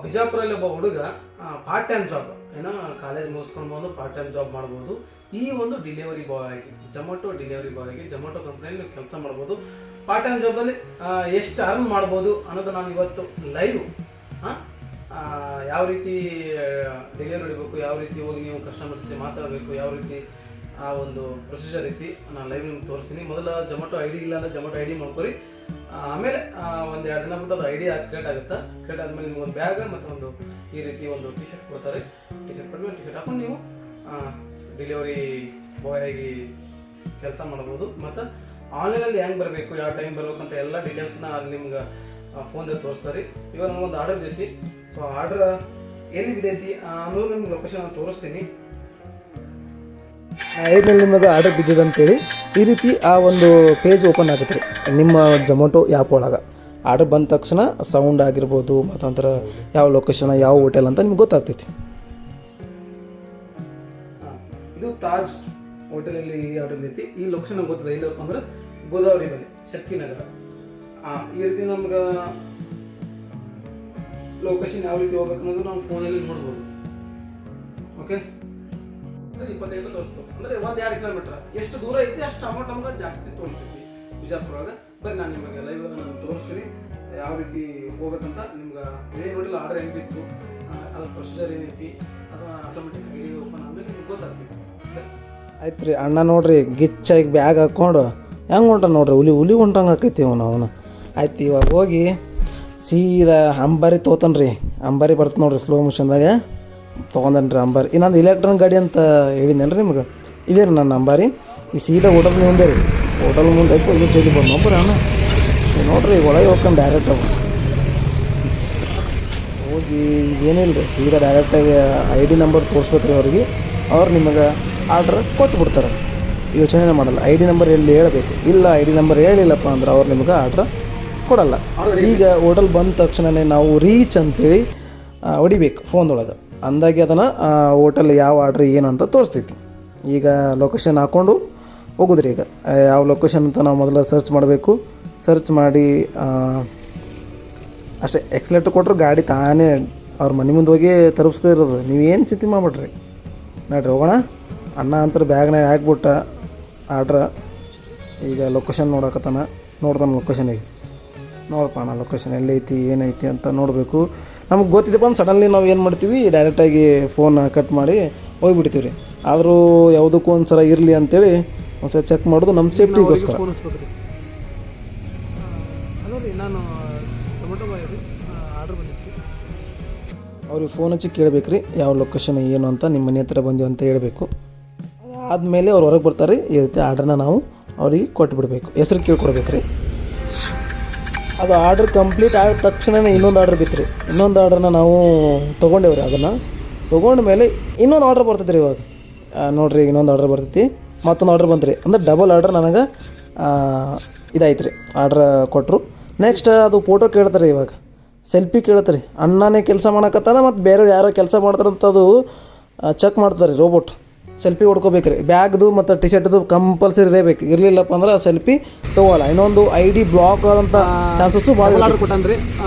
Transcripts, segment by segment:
ಬಿಜಾಪುರಲ್ಲಿ ಒಬ್ಬ ಹುಡುಗ part time job ಏನೋ ಕಾಲೇಜ್ ಮುಗಿಸ್ಕೊಂಡು ಬಂದು ಪಾರ್ಟ್ ಟೈಮ್ ಜಾಬ್ ಮಾಡ್ಬೋದು. ಈ ಒಂದು ಡೆಲಿವರಿ ಬಾಯ್ ಆಗಿ ಜೊಮ್ಯಾಟೊ ಡೆಲಿವರಿ ಬಾಯ್ ಆಗಿ ಜೊಮ್ಯಾಟೊ ಕಂಪ್ನಿಯಲ್ಲಿ ನೀವು ಕೆಲಸ ಮಾಡ್ಬೋದು. ಪಾರ್ಟ್ ಟೈಮ್ ಜಾಬಲ್ಲಿ ಎಷ್ಟು ಅರ್ನ್ ಮಾಡ್ಬೋದು ಅನ್ನೋದು ನಾನು ಇವತ್ತು ಲೈವ್ ಯಾವ ರೀತಿ ಡೆಲಿವರಿ ಹೊಡಿಬೇಕು, ಯಾವ ರೀತಿ ಹೋಗಿ ನೀವು ಕಸ್ಟಮರ್ ಜೊತೆ ಮಾತಾಡಬೇಕು, ಯಾವ ರೀತಿ ಆ ಒಂದು ಪ್ರೊಸೀಜರ್ ರೀತಿ ನಾನು ಲೈವ್ ನಿಮ್ಗೆ ತೋರಿಸ್ತೀನಿ. ಮೊದಲ ಜೊಮ್ಯಾಟೊ ಐ ಡಿ ಇಲ್ಲ ಅಂದರೆ ಜೊಮ್ಯಾಟೊ ಐ ಡಿ ಮಾಡ್ಕೊರಿ. ಆಮೇಲೆ ಒಂದು 2 ದಿನ ಬಿಟ್ಟು ಅದು ಐ ಡಿ ಕ್ರಿಯೇಟ್ ಆಗುತ್ತೆ. ಕ್ರಿಯೇಟ್ ಆದಮೇಲೆ ನಿಮ್ಗೆ ಒಂದು ಬ್ಯಾಗ್ ಮತ್ತು ಒಂದು ಈ ರೀತಿ ಒಂದು ಟಿ ಶರ್ಟ್ ಕೊಡ್ತಾರೆ. ಟಿ ಶರ್ಟ್ ಕೊಟ್ಟಮೇಲೆ ಟಿ ಶರ್ಟ್ ಹಾಕೊಂಡು ನೀವು ಡೆಲಿವರಿ ಬಾಯ್ ಆಗಿ ಕೆಲಸ ಮಾಡ್ಬೋದು. ಮತ್ತು ಆನ್ಲೈನಲ್ಲಿ ಹೆಂಗೆ ಬರಬೇಕು, ಯಾವ ಟೈಮ್ ಬರಬೇಕು ಅಂತ ಎಲ್ಲ ಡೀಟೇಲ್ಸ್ನ ಅಲ್ಲಿ ನಿಮ್ಗೆ ಫೋನ್ದಲ್ಲಿ ತೋರಿಸ್ತಾರೆ. ಇವಾಗ ನಮಗೊಂದು ಆರ್ಡರ್ ಐತಿ. ಸೊ ಆರ್ಡರ್ ಏನಿದೆ ಐತಿ ಅನ್ನೋದು ನಿಮ್ಗೆ ಲೊಕೇಶನ್ ನಾನು ತೋರಿಸ್ತೀನಿ. ಐದನಲ್ಲಿ ನಿಮಗೆ ಆರ್ಡರ್ ಬಿದ್ದಿದೆ ಅಂತೇಳಿ ಈ ರೀತಿ ಆ ಒಂದು ಪೇಜ್ ಓಪನ್ ಆಗುತ್ತೆ ರೀ ನಿಮ್ಮ ಜೊಮ್ಯಾಟೊ ಆ್ಯಪ್ ಒಳಗೆ. ಆರ್ಡರ್ ಬಂದ ತಕ್ಷಣ ಸೌಂಡ್ ಆಗಿರ್ಬೋದು ಮತ್ತು ನಂತರ ಯಾವ ಲೊಕೇಶನ್ ಯಾವ ಹೋಟೆಲ್ ಅಂತ ನಿಮ್ಗೆ ಗೊತ್ತಾಗ್ತೈತಿ. ಇದು ತಾಜ್ ಹೋಟೆಲಲ್ಲಿ ಆರ್ಡರ್ ಐತಿ. ಈ ಲೊಕೇಶನ್ ಗೊತ್ತಿದೆ ಇಲ್ಲಪ್ಪ ಅಂದ್ರೆ ಗೋದಾವರಿ ಬಳಿ ಶಕ್ತಿನಗರ. ಈ ರೀತಿ ನಮ್ಗೆ ಲೊಕೇಶನ್ ಯಾವ ರೀತಿ ಹೋಗ್ಬೇಕು ಅನ್ನೋದು ನಾವು ಫೋನಲ್ಲಿ ನೋಡ್ಬೋದು. ಓಕೆ, 25 ತೋರಿಸ್ತು ಅಂದರೆ 1-2 ಕಿಲೋಮೀಟರ್ ಎಷ್ಟು ದೂರ ಐತಿ ಅಷ್ಟು ಅಮೌಂಟ್ ನಮ್ಗೆ ಜಾಸ್ತಿ ತೋರಿಸ್ತೈತಿ ಬಿಜಾಪುರ ಒಳಗೆ. ಬರೀ ನಾನು ನಿಮಗೆ ಲೈವ್ ನಾನು ತೋರಿಸ್ತೀನಿ ಯಾವ ರೀತಿ ಹೋಗ್ಬೇಕಂತ. ನಿಮ್ಗೆ ಇದೇ ನೋಡಿಲ್ಲ ಆರ್ಡರ್ ಹೆಂಗೆ ಬಿತ್ತು, ಅದ್ರ ಪ್ರೊಸೀಜರ್ ಏನೈತಿ, ಅದು ಆಟೋಮೆಟಿಕ್ ಐ ಡಿ ಓಪನ್ ಆದಮೇಲೆ ನಿಮ್ಗೆ ಗೊತ್ತಾಗ್ತೈತಿ. ಆಯ್ತು ರೀ ಅಣ್ಣ ನೋಡ್ರಿ ಗಿಚ್ಚಾಗಿ ಬ್ಯಾಗ್ ಹಾಕ್ಕೊಂಡು ಹೆಂಗೆ ಹೊಂಟ ನೋಡ್ರಿ, ಹುಲಿ ಹೊಂಟಂಗೆ ಆಕೈತಿ ಅವನು. ಆಯ್ತು ಇವಾಗ ಹೋಗಿ ಸೀದಾ ಅಂಬಾರಿ ತೊಗೊತಾನ್ರಿ. ಅಂಬಾರಿ ಬರ್ತದೆ ನೋಡ್ರಿ ಸ್ಲೋ ಮೋಷನ್ದಾಗ ತೊಗೊಂಡನ್ರಿ ಅಂಬಾರಿ. ಇನ್ನೊಂದು ಇಲೆಕ್ಟ್ರಾನಿಕ್ ಗಾಡಿ ಅಂತ ಹೇಳಿದ್ನಲ್ರಿ ನಿಮ್ಗೆ, ಇದೇ ರೀ ನನ್ನ ಅಂಬಾರಿ. ಈ ಸೀದಾ ಹೋಟೆಲ್ ಮುಂದೆ ರೀ, ಹೋಟೆಲ್ ಮುಂದೆ ಆಯ್ತು ಇಲ್ಲಿ ಜಲ್ದಿ ಬಂದು ಒಬ್ಬರು ಅಣ್ಣ ನೋಡ್ರಿ ಒಳಗೆ ಹೋಗ್ಕೊಂಡು ಡೈರೆಕ್ಟ್ ಹೋಗಿ ಏನಿಲ್ಲ ರೀ ಸೀದಾ ಡೈರೆಕ್ಟಾಗಿ ಐ ಡಿ ನಂಬರ್ ತೋರಿಸ್ಬೇಕ್ರಿ ಅವ್ರಿಗೆ. ಅವ್ರು ನಿಮಗೆ ಆರ್ಡ್ರ್ ಕೊಟ್ಬಿಡ್ತಾರೆ, ಯೋಚನೆ ಮಾಡಲ್ಲ. ಐ ಡಿ ನಂಬರ್ ಎಲ್ಲಿ ಹೇಳಬೇಕು, ಇಲ್ಲ ಐ ಡಿ ನಂಬರ್ ಹೇಳಿಲ್ಲಪ್ಪ ಅಂದ್ರೆ ಅವ್ರು ನಿಮ್ಗೆ ಆರ್ಡ್ರ್ ಕೊಡಲ್ಲ. ಈಗ ಹೋಟೆಲ್ ಬಂದ ತಕ್ಷಣವೇ ನಾವು ರೀಚ್ ಅಂತೇಳಿ ಹೊಡಿಬೇಕು ಫೋನ್ದೊಳಗೆ. ಅಂದಾಗೆ ಅದನ್ನು ಹೋಟೆಲ್ ಯಾವ ಆರ್ಡ್ರ್ ಏನು ಅಂತ ತೋರಿಸ್ತೈತಿ. ಈಗ ಲೊಕೇಶನ್ ಹಾಕ್ಕೊಂಡು ಹೋಗೋದ್ರಿ. ಈಗ ಯಾವ ಲೊಕೇಶನ್ ಅಂತ ನಾವು ಮೊದಲು ಸರ್ಚ್ ಮಾಡಬೇಕು. ಸರ್ಚ್ ಮಾಡಿ ಅಷ್ಟೇ ಎಕ್ಸ್ಲೇಟರ್ ಕೊಟ್ಟರು ಗಾಡಿ ತಾನೇ ಅವ್ರ ಮನೆ ಮುಂದೆ ಹೋಗಿ ತಲುಪಿಸ್ತಾ ಇರೋದು. ನೀವೇನು ಚಿಂತೆ ಮಾಡಿಬಿಡ್ರಿ. ನೋಡ್ರಿ ಹೋಗೋಣ. ಅಣ್ಣ ಅಂತಾರೆ ಬ್ಯಾಗ್ನಾಗ ಹಾಕ್ಬಿಟ್ಟ ಆರ್ಡ್ರ. ಈಗ ಲೊಕೇಶನ್ ನೋಡಕತ್ತಾನ, ನೋಡ್ತಾನೆ ಲೊಕೇಶನಿಗೆ. ನೋಡಪ್ಪ ಅಣ್ಣ ಲೊಕೇಶನ್ ಎಲ್ಲೈತಿ ಏನೈತಿ ಅಂತ ನೋಡಬೇಕು. ನಮಗೆ ಗೊತ್ತಿದ್ದಪ್ಪ ಅಂದ್ರೆ ಸಡನ್ಲಿ ನಾವು ಏನು ಮಾಡ್ತೀವಿ, ಡೈರೆಕ್ಟಾಗಿ ಫೋನ್ ಕಟ್ ಮಾಡಿ ಹೋಗ್ಬಿಡ್ತೀವಿ ರೀ. ಆದರೂ ಯಾವುದಕ್ಕೂ ಒಂದು ಸಲ ಇರಲಿ ಅಂತೇಳಿ ಒಂದು ಸಲ ಚೆಕ್ ಮಾಡೋದು ನಮ್ಮ ಸೇಫ್ಟಿಗೋಸ್ಕರ. ಹಲೋ ರೀ, ನಾನು ಟೊಮೆಟೊ ಬಾಯ್ ರೀ, ಆರ್ಡ್ರ್ ಬಂದಿತ್ತು. ಅವ್ರಿಗೆ ಫೋನ್ ಹಚ್ಚಿ ಕೇಳಬೇಕು ರೀ ಯಾವ ಲೊಕೇಶನ್ ಏನು ಅಂತ, ನಿಮ್ಮ ಮನೆ ಹತ್ರ ಬಂದೀವಿ ಅಂತ ಹೇಳಬೇಕು. ಅದಾದಮೇಲೆ ಅವ್ರು ಹೊರಗೆ ಬರ್ತಾರೆ. ಈ ರೀತಿ ಆರ್ಡ್ರನ್ನ ನಾವು ಅವ್ರಿಗೆ ಕೊಟ್ಬಿಡ್ಬೇಕು, ಹೆಸ್ರು ಕೇಳ್ಕೊಡ್ಬೇಕು ರೀ. ಅದು ಆರ್ಡ್ರ್ ಕಂಪ್ಲೀಟ್ ಆದ ತಕ್ಷಣವೇ ಇನ್ನೊಂದು ಆರ್ಡ್ರ್ ಬಿತ್ತು ರೀ. ಇನ್ನೊಂದು ಆರ್ಡ್ರನ್ನ ನಾವು ತೊಗೊಂಡೇವ್ರಿ. ಅದನ್ನು ತೊಗೊಂಡ ಮೇಲೆ ಇನ್ನೊಂದು ಆರ್ಡ್ರ್ ಬರ್ತೈತೆ ರೀ. ಇವಾಗ ನೋಡಿರಿ ಇನ್ನೊಂದು ಆರ್ಡ್ರ್ ಬರ್ತೈತಿ, ಮತ್ತೊಂದು ಆರ್ಡ್ರ್ ಬಂತು ರೀ. ಅಂದ್ರೆ ಡಬಲ್ ಆರ್ಡ್ರ್ ನನಗೆ ಇದಾಯ್ತು ರೀ. ಆರ್ಡ್ರ್ ಕೊಟ್ಟರು. ನೆಕ್ಸ್ಟ್ ಅದು ಫೋಟೋ ಕೇಳ್ತಾರೆ. ಇವಾಗ ಸೆಲ್ಫಿ ಕೇಳ್ತಾರೆ. ಅಣ್ಣನೇ ಕೆಲಸ ಮಾಡಕತ್ತಾನ ಮತ್ತು ಬೇರೆ ಯಾರೋ ಕೆಲಸ ಮಾಡ್ತಾರಂಥದ್ದು ಚೆಕ್ ಮಾಡ್ತಾರೆ ರೀ ರೋಬೋಟ್. ಸೆಲ್ಫಿ ಹೊಡ್ಕೋಬೇಕು ರೀ. ಬ್ಯಾಗ್ದು ಮತ್ತು ಟಿ ಶರ್ಟ್ದು ಕಂಪಲ್ಸರಿ ಇರಬೇಕು. ಇರಲಿಲ್ಲಪ್ಪ ಅಂದ್ರೆ ಆ ಸೆಲ್ಫಿ ತೊಗೊಲ್ಲ. ಇನ್ನೊಂದು ಐ ಡಿ ಬ್ಲಾಕ್ ಆದಂಥ ಚಾನ್ಸಸ್ಸು ಭಾಳ. ಆರ್ಡ್ರ್ ಕೊಟ್ಟಂದ್ರಿ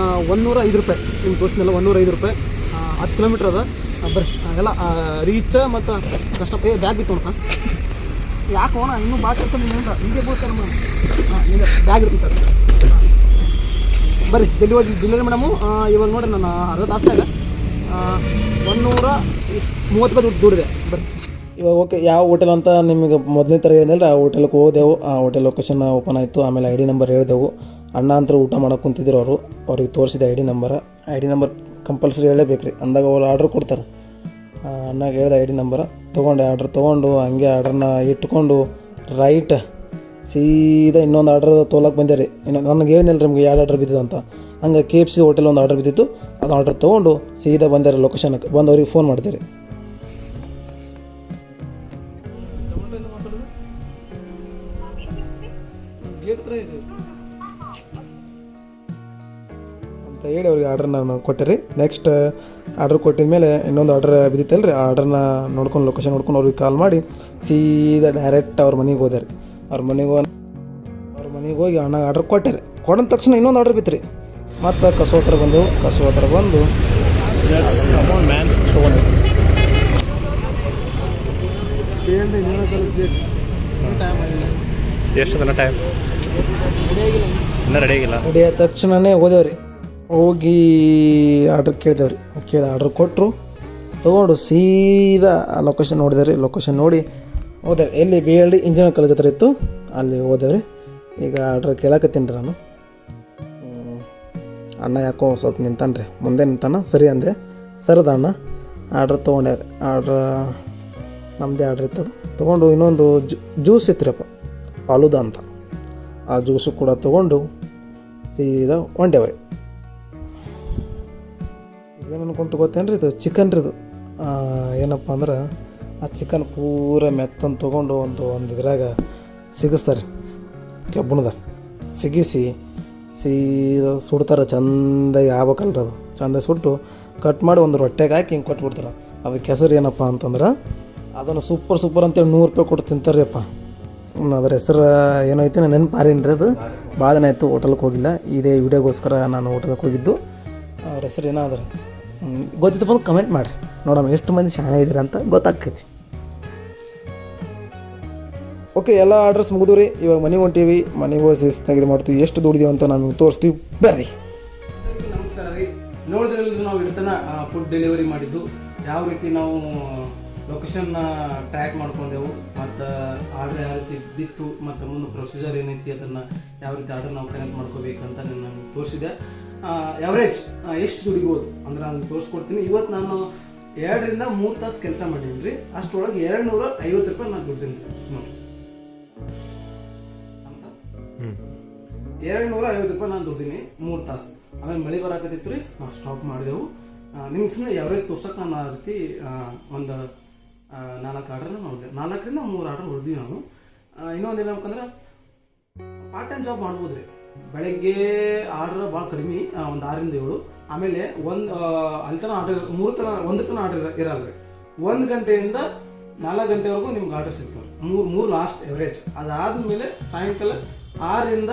105 ರೂಪಾಯಿ. ನಿಮ್ಗೆ ತೋರಿಸಿದ್ನಲ್ಲ 105 ರೂಪಾಯಿ. 10 ಕಿಲೋಮೀಟ್ರ್ ಅದ. ಬರ್ರಿ ಎಲ್ಲ ರೀಚ್ ಮತ್ತು ಕಷ್ಟ. ಬ್ಯಾಗ್ ಬಿತ್ತು ನೋಡ್ತಾ ಯಾಕೆ ಹೋಣ ಇನ್ನೂ ಭಾಳ ಕೆಲಸ ನಿಮ್ಮಿಂದ ಹೀಗೆ ಬೋಡ್ತಾರೆ ಈಗ ಬ್ಯಾಗ್ ಇರ್ತಾರೆ. ಬರ್ರಿ ಜಲ್ದಿ ಹೋಗಿ ಡೆಲಿವರಿ ಮೇಡಮು. ಇವಾಗ ನೋಡಿರಿ ನಾನು ಅರ್ಧ ತಾಸ್ನಾಗ 130 ರೂಪಾಯಿ ದುಡ್ಡಿದೆ. ಬರ್ರಿ ಇವಾಗ ಓಕೆ ಯಾವ ಹೋಟೆಲ್ ಅಂತ ನಿಮಗೆ ಮೊದಲನೇ ಥರ ಹೇಳಿದ್ರೆ ಆ ಹೋಟೆಲ್ಗೆ ಹೋದೆವು. ಆ ಹೋಟೆಲ್ ಲೊಕೇಶನ್ ಓಪನ್ ಆಯಿತು. ಆಮೇಲೆ ಐ ಡಿ ನಂಬರ್ ಹೇಳಿದೆವು. ಅಣ್ಣ ಅಂತ ಊಟ ಮಾಡೋಕೆ ಕುಂತಿದ್ರು ಅವರು. ಅವ್ರಿಗೆ ತೋರಿಸಿದೆ ಐ ಡಿ ನಂಬರ್ ಕಂಪಲ್ಸರಿ ಹೇಳಬೇಕು ರೀ. ಅಂದಾಗ ಅವ್ರು ಆರ್ಡ್ರ್ ಕೊಡ್ತಾರೆ. ಅಣ್ಣಗೆ ಹೇಳಿದೆ ಐ ಡಿ ನಂಬರ್ ತೊಗೊಂಡೆ. ಆರ್ಡ್ರ್ ತೊಗೊಂಡು ಹಂಗೆ ಆರ್ಡ್ರನ್ನ ಇಟ್ಕೊಂಡು ರೈಟ್ ಸೀದಾ ಇನ್ನೊಂದು ಆರ್ಡ್ರ್ ತೊಗೊಳಕ್ಕೆ ಬಂದೆ ರೀ. ನನಗೆ ಹೇಳಿದ್ನಲ್ಲ ನಿಮಗೆ ಎರಡು ಆರ್ಡ್ರ್ ಬಿದ್ದಿದ್ದು ಅಂತ. ಹಂಗೆ KFC ಹೋಟೆಲ್ ಒಂದು ಆರ್ಡ್ರ್ ಬಿದ್ದಿತ್ತು. ಅದು ಆರ್ಡ್ರ್ ತೊಗೊಂಡು ಸೀದಾ ಬಂದೆ ರೀ ಲೊಕೇಶನ್ಗೆ. ಬಂದು ಅವ್ರಿಗೆ ಫೋನ್ ಮಾಡ್ತೀರಿ. ಅಂತ ಹೇಳಿ ಅವ್ರಿಗೆ ಆರ್ಡ್ರನ್ನ ನಾವು ಕೊಟ್ಟೆ ರೀ. ನೆಕ್ಸ್ಟ್ ಆರ್ಡ್ರ್ ಕೊಟ್ಟಿದ ಮೇಲೆ ಇನ್ನೊಂದು ಆರ್ಡ್ರ್ ಬಿದ್ದಿತ್ತಲ್ಲ ರೀ. ಆ ಆರ್ಡ್ರನ್ನ ನೋಡ್ಕೊಂಡು ಲೊಕೇಶನ್ ನೋಡ್ಕೊಂಡು ಅವ್ರಿಗೆ ಕಾಲ್ ಮಾಡಿ ಸೀದಾ ಡೈರೆಕ್ಟ್ ಅವ್ರ ಮನೆಗೆ ಹೋದೆ ರೀ. ಅವ್ರ ಮನೆಗೆ ಹೋಗಿ ಅಣ್ಣಗೆ ಆರ್ಡ್ರ್ ಕೊಟ್ಟೆ ರೀ. ಕೊಡೋದ ತಕ್ಷಣ ಇನ್ನೊಂದು ಆರ್ಡ್ರ್ ಬಿತ್ತು ರೀ. ಮತ್ತು ಕಸೋ ಹತ್ರ ಬಂದೆವು. ಕಸೋ ಹತ್ರ ಬಂದು Come on, man. Show it. ಎಷ್ಟು ದಿನ ಟೈಮ್ ಇನ್ನೂ ರೆಡಿ ಆಗಿಲ್ಲ. ರೆಡಿ ಆದ ತಕ್ಷಣವೇ ಹೋದೇವ್ರಿ. ಹೋಗಿ ಆರ್ಡ್ರ್ ಕೇಳಿದೆವ್ರಿ. ಆರ್ಡ್ರ್ ಕೊಟ್ಟರು, ತೊಗೊಂಡು ಸೀದಾ ಲೊಕೇಶನ್ ನೋಡಿದೇವ್ರಿ. ಲೊಕೇಶನ್ ನೋಡಿ ಹೋದೇವ್ರಿ. ಎಲ್ಲಿ BLD ಇಂಜಿನಿಯರಿಂಗ್ ಕಾಲೇಜ್ ಹತ್ರ ಇತ್ತು, ಅಲ್ಲಿ ಹೋದೇವ್ರಿ. ಈಗ ಆರ್ಡ್ರ್ ಕೇಳಕತ್ತೀನಿ ರೀ ನಾನು. ಅಣ್ಣ ಯಾಕೋ ಸ್ವಲ್ಪ ನಿಂತಾನ್ರಿ, ಮುಂದೆ ನಿಂತಾನ. ಸರಿ ಅಂದೆ, ಸರದ ಅಣ್ಣ. ಆರ್ಡ್ರ್ ತೊಗೊಂಡ್ಯಾರ. ನಮ್ಮದೇ ಆರ್ಡ್ರ್ ಇತ್ತು. ತೊಗೊಂಡು ಇನ್ನೊಂದು ಜ್ಯೂಸ್ ಇತ್ತುರಪ್ಪ, ಫಾಲೂದಾ ಅಂತ. ಆ ಜ್ಯೂಸು ಕೂಡ ತೊಗೊಂಡು ಸೀದಾ ಹೊಂಟೇವ್ರಿ. ಏನು ಅನ್ಕೊಂತು ಗೊತ್ತೇನ್ರಿ, ಇದು ಚಿಕನ್ ರೀ. ಇದು ಏನಪ್ಪ ಅಂದ್ರೆ ಆ ಚಿಕನ್ ಪೂರ ಮೆತ್ತನ್ನು ತೊಗೊಂಡು ಒಂದು ಇದ್ರಾಗ ಸಿಗಿಸ್ತಾರೆ, ಕೆಬ್ಬಣದಾಗ ಸಿಗಿಸಿ ಸೀದಾ ಸುಡ್ತಾರೆ. ಚೆಂದಾಗಿ ಆಗ್ಬೇಕಲ್ರಿ ಅದು. ಚೆಂದಾಗಿ ಸುಟ್ಟು ಕಟ್ ಮಾಡಿ ಒಂದು ರೊಟ್ಟೆಗೆ ಹಾಕಿ ಹಿಂಗೆ ಕೊಟ್ಬಿಡ್ತಾರೆ. ಅದಕ್ಕೆ ಹೆಸರು ಏನಪ್ಪ ಅಂತಂದ್ರೆ, ಅದನ್ನು ಸೂಪರ್ ಅಂತೇಳಿ 100 ರೂಪಾಯಿ ಕೊಟ್ಟು ತಿಂತಾರೆ ಅಪ್ಪ. ಅದ್ರ ಹೆಸರು ಏನೋ ಐತೆ, ನಾನು ನೆನಪು ಮಾರೀನಿ ರೀ. ಅದು ಭಾಳ ದಿನ ಆಯಿತು, ಹೋಟೆಲ್ಗೆ ಹೋಗಿಲ್ಲ. ಇದೇ ವಿಡಿಯೋಗೋಸ್ಕರ ನಾನು ಹೋಟೆಲ್ಗೆ ಹೋಗಿದ್ದು. ಅವ್ರ ಹೆಸರು ಏನೋ ಅದ್ರ ಗೊತ್ತಿತ್ತಪ್ಪ ಅಂದ್ರೆ ಕಮೆಂಟ್ ಮಾಡಿರಿ, ನೋಡೋಣ ಎಷ್ಟು ಮಂದಿ ಶಾಣೆ ಇದ್ದೀರ ಅಂತ ಗೊತ್ತಾಗ್ತೈತಿ. ಓಕೆ, ಎಲ್ಲ ಆರ್ಡರ್ಸ್ ಮುಗಿದು ರೀ. ಇವಾಗ ಮನೆಗೆ ಹೊಂಟೀವಿ. ಮನೆಗೆ ಹೋಗಿ ಶಿಸ್ತಾಗಿ ಇದು ಮಾಡ್ತೀವಿ. ಎಷ್ಟು ದುಡಿದೀವಿ ಅಂತ ನಮಗೆ ತೋರಿಸ್ತೀವಿ, ಬರ್ರಿ. ನಮಸ್ಕಾರ ರೀ. ನೋಡಿದ್ರಲ್ಲಿ ನಾವು ಇಡ್ತಾನ ಫುಡ್ ಡೆಲಿವರಿ ಮಾಡಿದ್ದು, ಯಾವ ರೀತಿ ನಾವು ಲೊಕೇಶನ್ನ ಟ್ರ್ಯಾಕ್ ಮಾಡ್ಕೊಂಡೆವು, ಮತ್ತು ಆರ್ಡರ್ ಯಾವ ರೀತಿ ಬಿತ್ತು, ಮತ್ತು ಮುಂದೆ ಪ್ರೊಸೀಜರ್ ಏನೈತಿ ಅದನ್ನು ಯಾವ ರೀತಿ ಆರ್ಡರ್ ನಾವು ಕನೆಕ್ಟ್ ಮಾಡ್ಕೋಬೇಕಂತ ನಾನು ತೋರಿಸಿದೆ. ಎವರೇಜ್ ಎಷ್ಟು ದುಡಿಬೋದು ಅಂದ್ರೆ ಅದನ್ನು ತೋರಿಸ್ಕೊಡ್ತೀನಿ. ಇವತ್ತು ನಾನು 2 ರಿಂದ 3 ತಾಸು ಕೆಲಸ ಮಾಡೀನಿ ರೀ. ಅಷ್ಟರೊಳಗೆ 250 ರೂಪಾಯಿ ನಾನು ದುಡ್ದೀನಿ ರೀ. ನೋಡಿ, 250 ರೂಪಾಯಿ ನಾನು ದುಡ್ದೀನಿ 3 ತಾಸು. ಆಮೇಲೆ ಮಳೆ ಬರಾಕತ್ತಿತ್ತು ರೀ, ನಾವು ಸ್ಟಾಪ್ ಮಾಡಿದೆವು. ನಿಮ್ಗೆ ಸುಮ್ಮನೆ ಎವರೇಜ್ ತೋರ್ಸಕ್ಕೆ ನಾನು ಆ ರೀತಿ ಒಂದು 4 ಆರ್ಡರ್ನ ನೋಡಿದೆ. 4 ರಿಂದ 3 ಆರ್ಡರ್ ಹೊಡೆದ್ವಿ ನಾವು. ಇನ್ನೊಂದು ಏನಂದ್ರೆ ಪಾರ್ಟ್ ಟೈಮ್ ಜಾಬ್ ಮಾಡ್ಬೋದು ರೀ. ಬೆಳಗ್ಗೆ ಆರ್ಡರ್ ಭಾಳ ಕಡಿಮೆ, ಒಂದು 6 ರಿಂದ 7. ಆಮೇಲೆ ಅಲ್ಲಿ ತನಕ ಆರ್ಡರ್ 1 ತನಕ ಆರ್ಡರ್ ಇರಲ್ಲ ರೀ. 1 ಗಂಟೆಯಿಂದ 4 ಗಂಟೆವರೆಗೂ ನಿಮ್ಗೆ ಆರ್ಡರ್ ಸಿಗ್ತವೆ. 3 ಲಾಸ್ಟ್ ಎವರೇಜ್. ಅದಾದ್ಮೇಲೆ ಸಾಯಂಕಾಲ 6 ರಿಂದ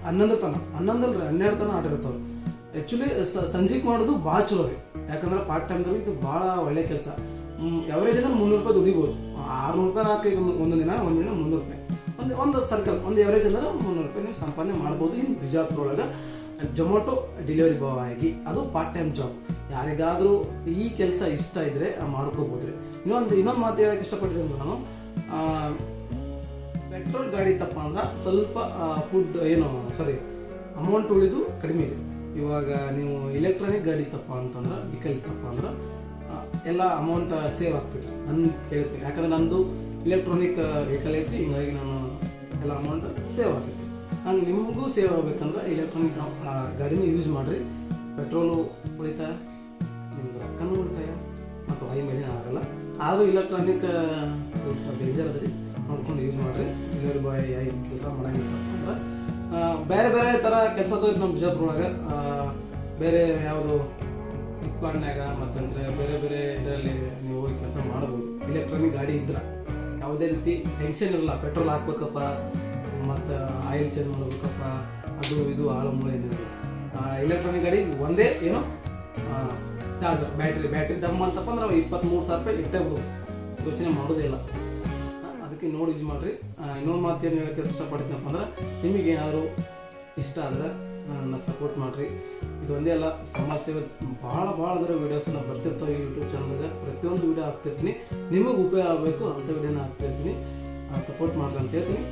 11 ತನಕ, 12 ತನಕ ಆರ್ಡರ್ ಇರ್ತಾವೆ. ಆ್ಯಕ್ಚುಲಿ ಸಂಜೆಗೆ ಮಾಡೋದು ಭಾಳ ಚಲೋ ರೀ. ಯಾಕಂದ್ರೆ ಪಾರ್ಟ್ ಟೈಮ್ದಾಗ ಇದು ಭಾಳ ಒಳ್ಳೆ ಕೆಲಸ. ಎವರೇಜ್ ಅಂದ್ರೆ 300 ರೂಪಾಯಿ ದುಡಿಬೋದು. 600 ರೂಪಾಯಿ ಹಾಕಿ ಒಂದು ದಿನ 300 ರೂಪಾಯಿ. ಒಂದು ಸರ್ಕಲ್, ಒಂದು ಎವರೇಜ್ ಅಂದ್ರೆ 300 ರೂಪಾಯಿ ನೀವು ಸಂಪಾದನೆ ಮಾಡ್ಬೋದು. ಇನ್ನು ಬಿಜಾಪುರೊಳಗೆ ಜೊಮ್ಯಾಟೊ ಡೆಲಿವರಿ ಬಾಯ್ ಆಗಿ, ಅದು ಪಾರ್ಟ್ ಟೈಮ್ ಜಾಬ್. ಯಾರಿಗಾದರೂ ಈ ಕೆಲಸ ಇಷ್ಟ ಇದ್ರೆ ಮಾಡ್ಕೋಬೋದು ರೀ. ಇನ್ನೊಂದು ಮಾತು ಹೇಳಕ್ಕೆ ಇಷ್ಟಪಡ್ತೀನಿ ಅಂದ್ರೆ ನಾನು, ಪೆಟ್ರೋಲ್ ಗಾಡಿ ತಪ್ಪ ಅಂದ್ರೆ ಸ್ವಲ್ಪ ಅಮೌಂಟ್ ಉಳಿದು ಕಡಿಮೆ ಇದೆ. ಇವಾಗ ನೀವು ಎಲೆಕ್ಟ್ರಾನಿಕ್ ಗಾಡಿ ತಪ್ಪ ಅಂತಂದ್ರೆ, ವೆಹಿಕಲ್ ತಪ್ಪ ಅಂದ್ರೆ ಎಲ್ಲ ಅಮೌಂಟ್ ಸೇವ್ ಆಗ್ತದೆ ನನ್ಗೆ ಹೇಳ್ತೀನಿ. ಯಾಕಂದ್ರೆ ನಂದು ಎಲೆಕ್ಟ್ರಾನಿಕ್ ವೆಹಿಕಲ್ ಐತಿ, ಹಿಂಗಾಗಿ ನಾನು ಎಲ್ಲ ಅಮೌಂಟ್ ಸೇವ್ ಆಗ್ತೈತಿ. ಹಂಗೆ ನಿಮಗೂ ಸೇವ್ ಆಗಬೇಕಂದ್ರೆ ಎಲೆಕ್ಟ್ರಾನಿಕ್ ಗಾಡಿನ ಯೂಸ್ ಮಾಡಿರಿ. ಪೆಟ್ರೋಲು ಉಳಿತಾಯ, ನಿಮ್ಗೆ ರೊಕ್ಕನೂ ಉಳಿತಾಯ, ಮತ್ತು ವಾಯು ಮೇಲೆ ಆಗಲ್ಲ. ಆದರೂ ಎಲೆಕ್ಟ್ರಾನಿಕ್ ಸ್ವಲ್ಪ ಡೇಂಜರ್ ಅದ ರೀ, ನೋಡ್ಕೊಂಡು ಯೂಸ್ ಮಾಡಿರಿ. ಡೆಲಿವರಿ ಬಾಯ್ ಆಗಿ ಕೆಲಸ ಮಾಡಂಗಿಲ್ಲ ಅಂದ್ರೆ ಬೇರೆ ಬೇರೆ ಥರ ಕೆಲಸ ನಮ್ಮ ಬಿಜಾಪುರೊಳಗೆ. ಬೇರೆ ಯಾವುದು ಫ್ಲಿಪ್ಕಾರ್ಟ್ನಾಗ ಮತ್ತಂದ್ರೆ ಬೇರೆ ಬೇರೆ ಇದರಲ್ಲಿ ನೀವು ಹೋಗಿ ಕೆಲಸ ಮಾಡ್ಬೋದು. ಎಲೆಕ್ಟ್ರಾನಿಕ್ ಗಾಡಿ ಇದ್ರೆ ಯಾವುದೇ ರೀತಿ ಟೆನ್ಷನ್ ಇರಲ್ಲ. ಪೆಟ್ರೋಲ್ ಹಾಕ್ಬೇಕಪ್ಪ, ಮತ್ತು ಆಯಿಲ್ ಚೇಂಜ್ ಮಾಡಬೇಕಪ್ಪ, ಅದು ಇದು ಆಳು ಮೂಳೆ ಏನಿಲ್ಲ. ಎಲೆಕ್ಟ್ರಾನಿಕ್ ಗಾಡಿ ಒಂದೇ ಏನು ಚಾರ್ಜರ್, ಬ್ಯಾಟ್ರಿ ದಮ್ ಅಂತಪ್ಪ ಅಂದ್ರೆ 23,000 ರೂಪಾಯಿ ಇಟ್ಟೇ ಬಿಡೋದು, ಯೋಚನೆ ಮಾಡೋದಿಲ್ಲ. ಅದಕ್ಕೆ ನೋಡಿ ಯೂಸ್ ಮಾಡಿರಿ. ಇನ್ನೊಂದು ಮಾತು ಏನು ಹೇಳಕ್ಕೆ ಇಷ್ಟಪಡ್ತೀನಪ್ಪ ಅಂದ್ರೆ, ನಿಮಗೆ ಏನಾದರೂ ಇಷ್ಟ ಆದರೆ ನನ್ನ ಸಪೋರ್ಟ್ ಮಾಡಿರಿ. ಇದೊಂದೇ ಅಲ್ಲ, ಸಮಾಜ ಸೇವೆ ಭಾಳ ಅಂದರೆ ವೀಡಿಯೋಸನ್ನ ಬರ್ತಿರ್ತಾವೆ ಯೂಟ್ಯೂಬ್ ಚಾನಲ್ಗೆ. ಪ್ರತಿಯೊಂದು ವೀಡಿಯೋ ಹಾಕ್ತಿರ್ತೀನಿ, ನಿಮಗೆ ಉಪಯೋಗ ಆಗಬೇಕು ಅಂಥ ವೀಡಿಯೋನ ಹಾಕ್ತಿರ್ತೀನಿ. ಸಪೋರ್ಟ್ ಮಾಡ್ರಿ ಅಂತ ಹೇಳ್ತೀನಿ.